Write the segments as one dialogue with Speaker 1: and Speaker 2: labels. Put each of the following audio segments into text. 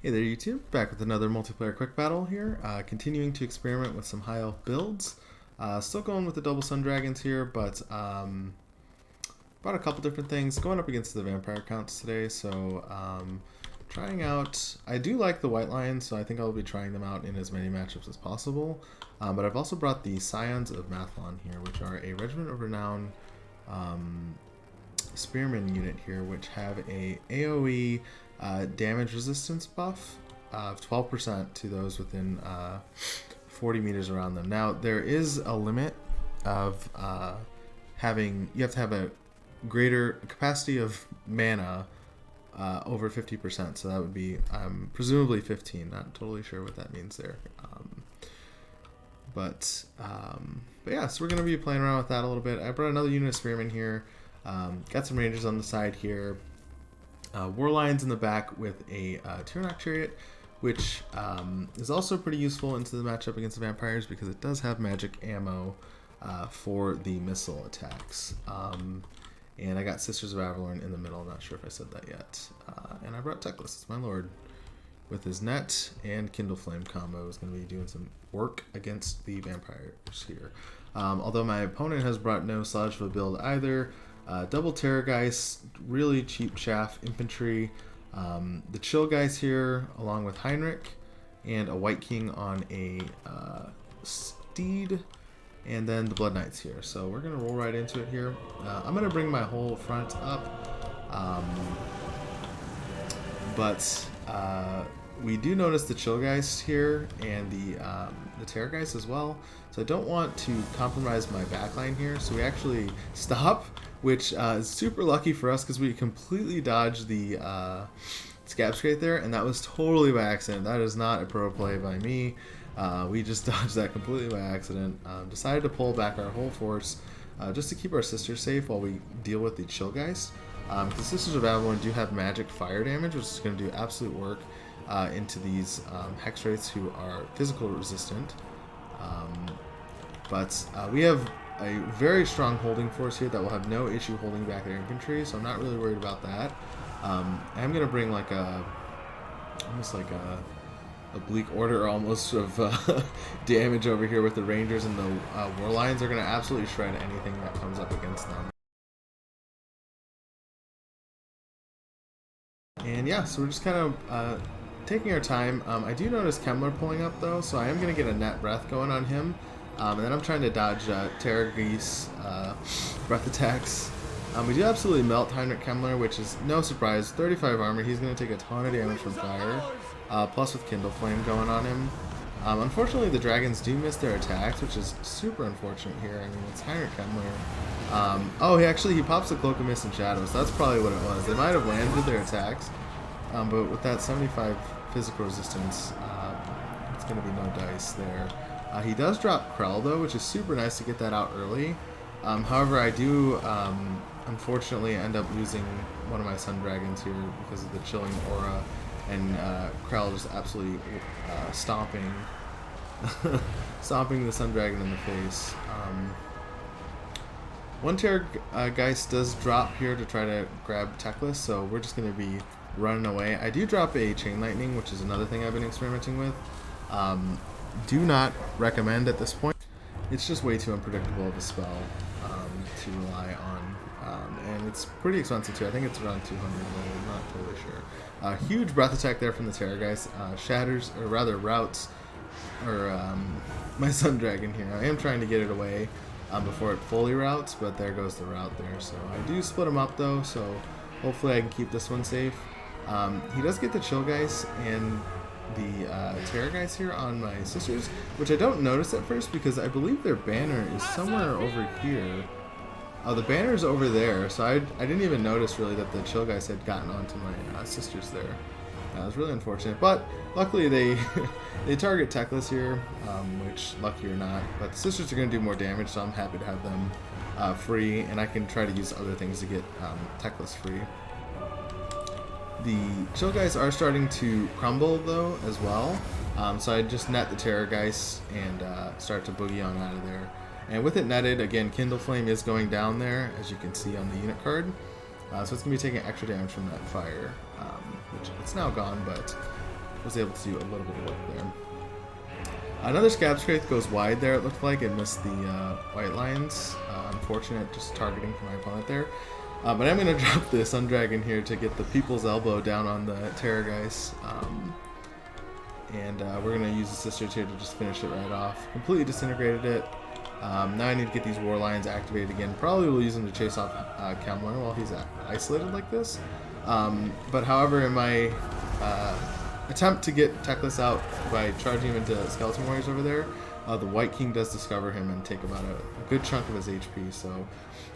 Speaker 1: Hey there YouTube, back with another multiplayer quick battle here, continuing to experiment with some high elf builds. Still going with the double sun dragons here, but brought a couple different things, going up against the vampire counts today, so trying out, I do like the white lions, so I think I'll be trying them out in as many matchups as possible, but I've also brought the Scions of Mathlon here, which are a regiment of renown spearman unit here, which have a AoE damage resistance buff of 12% to those within 40 meters around them. Now there is a limit of you have to have a greater capacity of mana over 50%, so that would be presumably 15. Not totally sure what that means there. But yeah, so we're going to be playing around with that a little bit. I brought another unit of spearmen here. Got some rangers on the side here. War Lions in the back with a Tyrannok Chariot, which is also pretty useful into the matchup against the vampires because it does have magic ammo for the missile attacks. And I got Sisters of Avalorn in the middle. I'm not sure if I said that yet. And I brought Teclis, it's my lord, with his net and Kindle Flame combo. Is going to be doing some work against the vampires here. Although my opponent has brought no slouch of a build either. Double Terrorgeist, really cheap chaff infantry. The Chill guys here, along with Heinrich, and a White King on a steed, and then the Blood Knights here. So we're going to roll right into it here. I'm going to bring my whole front up, but we do notice the Chillgeist here and the Terrorgeist as well. So I don't want to compromise my backline here. So we actually stop, which is super lucky for us because we completely dodged the Scab Scrape there, and that was totally by accident. That is not a pro play by me. We just dodged that completely by accident. Decided to pull back our whole force just to keep our sisters safe while we deal with the Chillgeist. The Sisters of Avalorn do have magic fire damage, which is going to do absolute work into these Hex Wraiths who are physical resistant. But we have a very strong holding force here that will have no issue holding back their infantry, so I'm not really worried about that. I'm going to bring like almost like a bleak order almost of damage over here with the Rangers, and the War Lions are going to absolutely shred anything that comes up against them. And yeah, so we're just kind of taking our time. I do notice Kemmler pulling up though, so I am going to get a net breath going on him. And then I'm trying to dodge Terrorgeist breath attacks. We do absolutely melt Heinrich Kemmler, which is no surprise. 35 armor, he's going to take a ton of damage from fire, plus with Kindle Flame going on him. Unfortunately, the dragons do miss their attacks, which is super unfortunate here. I mean, it's Heinrich Kemmler. Oh, he pops the Cloak of Mist and Shadows, so that's probably what it was. They might have landed their attacks, but with that 75 physical resistance, it's going to be no dice there. He does drop Krell though, which is super nice to get that out early. However, I do unfortunately end up losing one of my Sun Dragons here because of the chilling aura, and Krell just absolutely stomping the Sun Dragon in the face. One Terrorgeist does drop here to try to grab Teclis, so we're just going to be running away. I do drop a Chain Lightning, which is another thing I've been experimenting with. Do not recommend at this point. It's just way too unpredictable of a spell to rely on, and it's pretty expensive too. I think it's around 200 gold, I'm not totally sure. Huge breath attack there from the Terrorgeist. Shatters, or rather routes, or my Sun Dragon here. I am trying to get it away before it fully routes, but there goes the route there. So I do split them up though, so hopefully I can keep this one safe. He does get the Chillgeist and the Terrorgeist here on my sisters, which I don't notice at first because I believe their banner is somewhere over here. Oh, the banner is over there, so I didn't even notice really that the Chillgeist had gotten onto my sisters there. That was really unfortunate, but luckily they they target Teclis here, which lucky or not, but the sisters are going to do more damage, so I'm happy to have them free, and I can try to use other things to get Teclis free. The Chillgeist are starting to crumble though as well, so I just net the Terrorgeist and start to boogie on out of there. And with it netted, again, Kindle Flame is going down there, as you can see on the unit card. So it's going to be taking extra damage from that fire, which it's now gone, but was able to do a little bit of work there. Another Scab Scrape goes wide there, it looked like. It missed the White Lions. Unfortunate, just targeting for my opponent there. But I'm going to drop the Sun Dragon here to get the People's Elbow down on the Terrorgeist. And we're going to use the Sisters here to just finish it right off. Completely disintegrated it. Now I need to get these War Lions activated again. Probably will use them to chase off Kemler while he's isolated like this. But however, in my attempt to get Teclis out by charging him into Skeleton Warriors over there, the White King does discover him and take about a good chunk of his HP. So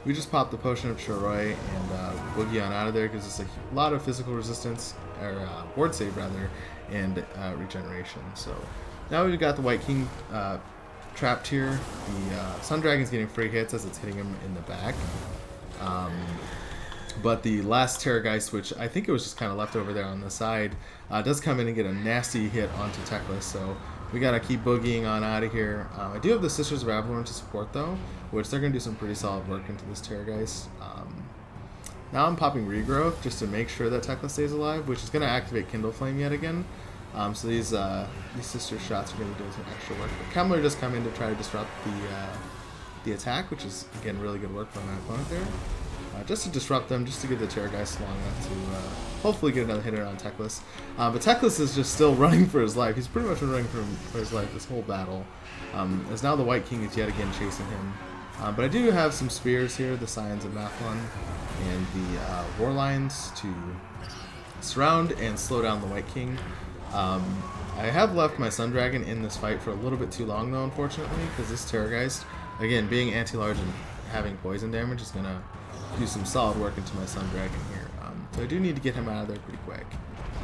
Speaker 1: we just pop the Potion of Choroi and boogie on out of there. Gives us a lot of physical resistance, or ward save rather, and regeneration. So now we've got the White King trapped here. The Sun Dragon's getting free hits as it's hitting him in the back. But the last Terrorgeist, which I think it was just kind of left over there on the side, does come in and get a nasty hit onto Teclis. So we got to keep boogieing on out of here. I do have the Sisters of Avalorn to support, though, which they're going to do some pretty solid work into this Terrorgeist. Now I'm popping Regrowth just to make sure that Teclis stays alive, which is going to activate Kindle Flame yet again. So these Sister shots are going to be doing some extra work. But Kemler just come in to try to disrupt the attack, which is, again, really good work by my opponent there. Just to disrupt them, just to give the Terrorgeist long enough to hopefully get another hitter on Teclis. But Teclis is just still running for his life. He's pretty much been running for his life this whole battle. As now the White King is yet again chasing him. But I do have some spears here, the Scions of Mathlon and the War Lions to surround and slow down the White King. I have left my Sun Dragon in this fight for a little bit too long, though, unfortunately, because this Terrorgeist, again, being anti-large and having poison damage, is going to do some solid work into my Sun Dragon here. So I do need to get him out of there pretty quick.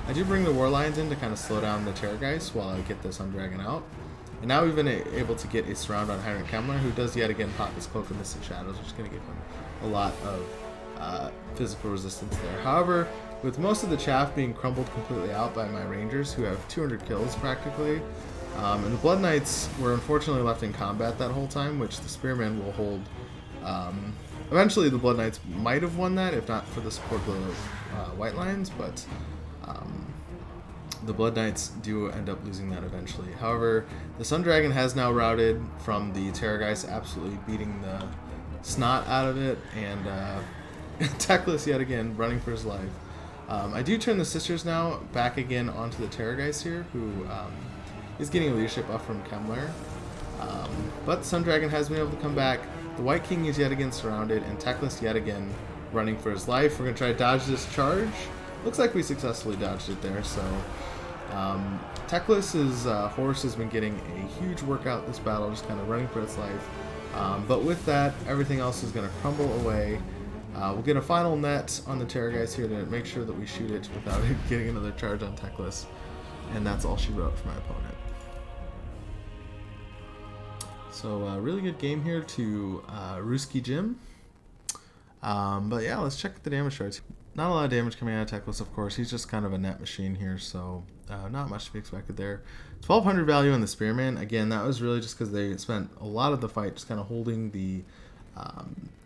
Speaker 1: I do bring the War Lions in to kind of slow down the Terrorgeist while I get the Sun Dragon out. And now we've been able to get a surround on Heinrich Kemler, who does yet again pop his Cloak of Mystic Shadows, which is going to give him a lot of physical resistance there. However, with most of the chaff being crumbled completely out by my Rangers, who have 200 kills practically, and the Blood Knights were unfortunately left in combat that whole time, which the Spearmen will hold. Eventually, the Blood Knights might have won that, if not for the support of the White Lions, but the Blood Knights do end up losing that eventually. However, the Sun Dragon has now routed from the Terrorgeist, absolutely beating the snot out of it, and Teclis yet again running for his life. I do turn the Sisters now back again onto the Terrorgeist here, who is getting a leadership buff from Kemler. But the Sun Dragon has been able to come back. The White King is yet again surrounded, and Teclis yet again running for his life. We're going to try to dodge this charge. Looks like we successfully dodged it there. So Teclis' horse has been getting a huge workout this battle, just kind of running for its life. But with that, everything else is going to crumble away. We'll get a final net on the Terrorgeist here to make sure that we shoot it without it getting another charge on Teclis. And that's all she wrote for my opponent. So really good game here to Ruski Jim. But yeah, let's check the damage charts. Not a lot of damage coming out of Teclis, of course. He's just kind of a net machine here, so not much to be expected there. 1200 value on the Spearman. Again, that was really just because they spent a lot of the fight just kind of holding the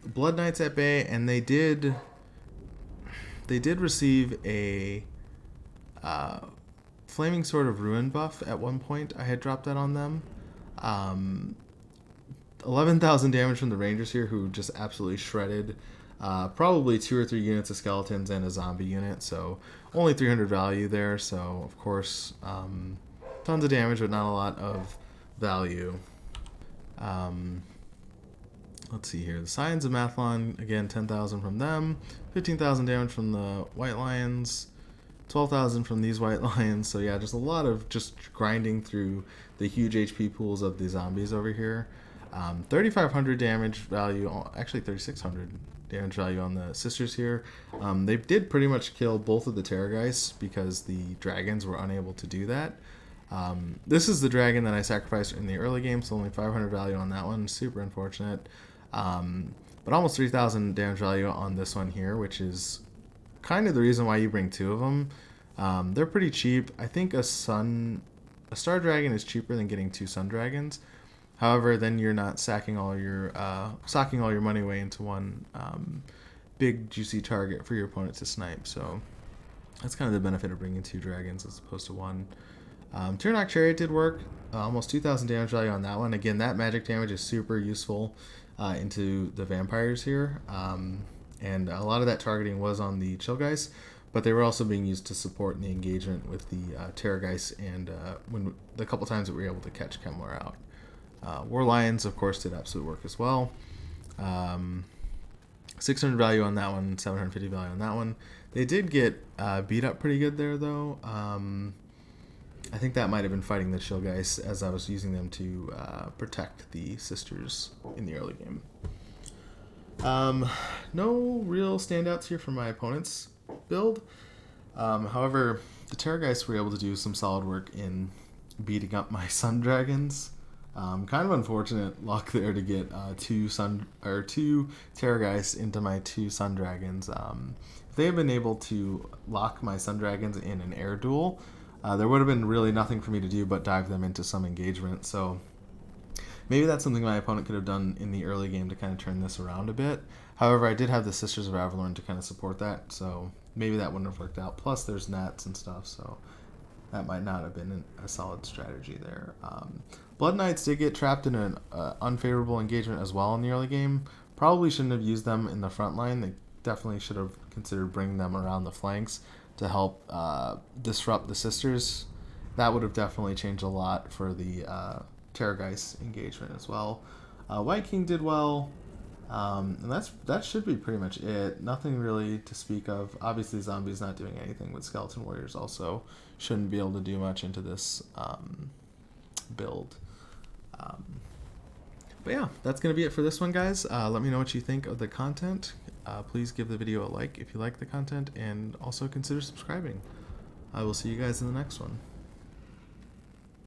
Speaker 1: Blood Knights at bay, and they did receive a Flaming Sword of Ruin buff at one point. I had dropped that on them. 11,000 damage from the Rangers here, who just absolutely shredded probably 2 or 3 units of skeletons and a zombie unit, so only 300 value there. So of course tons of damage but not a lot of value. Let's see here, the Scions of Mathlon, again 10,000 from them, 15,000 damage from the White Lions, 12,000 from these White Lions. So yeah, just a lot of just grinding through the huge HP pools of the zombies over here. 3,500 damage value, actually 3,600 damage value on the Sisters here. They did pretty much kill both of the Terrorgeists because the dragons were unable to do that. This is the dragon that I sacrificed in the early game, so only 500 value on that one. Super unfortunate. But almost 3,000 damage value on this one here, which is kind of the reason why you bring 2 of them. They're pretty cheap. I think a Star Dragon is cheaper than getting 2 Sun Dragons. However, then you're not socking all your money away into one big juicy target for your opponent to snipe. So That's kind of the benefit of bringing 2 dragons as opposed to 1. Tyrannok Chariot did work. Almost 2,000 damage value on that one. Again, that magic damage is super useful into the vampires here. And a lot of that targeting was on the Chillgeist, but they were also being used to support in the engagement with the Terrorgeist and when the couple times that we were able to catch Kemlar out. War Lions, of course, did absolute work as well. 600 value on that one, 750 value on that one. They did get beat up pretty good there, though. I think that might have been fighting the Chillgeist as I was using them to protect the sisters in the early game. No real standouts here from my opponent's build. However, the Terrorgeists were able to do some solid work in beating up my Sun Dragons. Kind of unfortunate luck there to get 2 Terrorgeists into my 2 Sun Dragons. If they had been able to lock my Sun Dragons in an air duel, there would have been really nothing for me to do but dive them into some engagement. So maybe that's something my opponent could have done in the early game to kind of turn this around a bit. However, I did have the Sisters of Avalorn to kind of support that, so maybe that wouldn't have worked out. Plus, there's nets and stuff, so that might not have been a solid strategy there. Blood Knights did get trapped in an unfavorable engagement as well in the early game. Probably shouldn't have used them in the front line. They definitely should have considered bringing them around the flanks to help disrupt the Sisters. That would have definitely changed a lot for the Terrorgeist engagement as well. White King did well, and that should be pretty much it. Nothing really to speak of. Obviously, Zombies not doing anything, but Skeleton Warriors also shouldn't be able to do much into this build. But yeah, that's going to be it for this one, guys. Let me know what you think of the content. Please give the video a like if you like the content, and also consider subscribing. I will see you guys in the next one.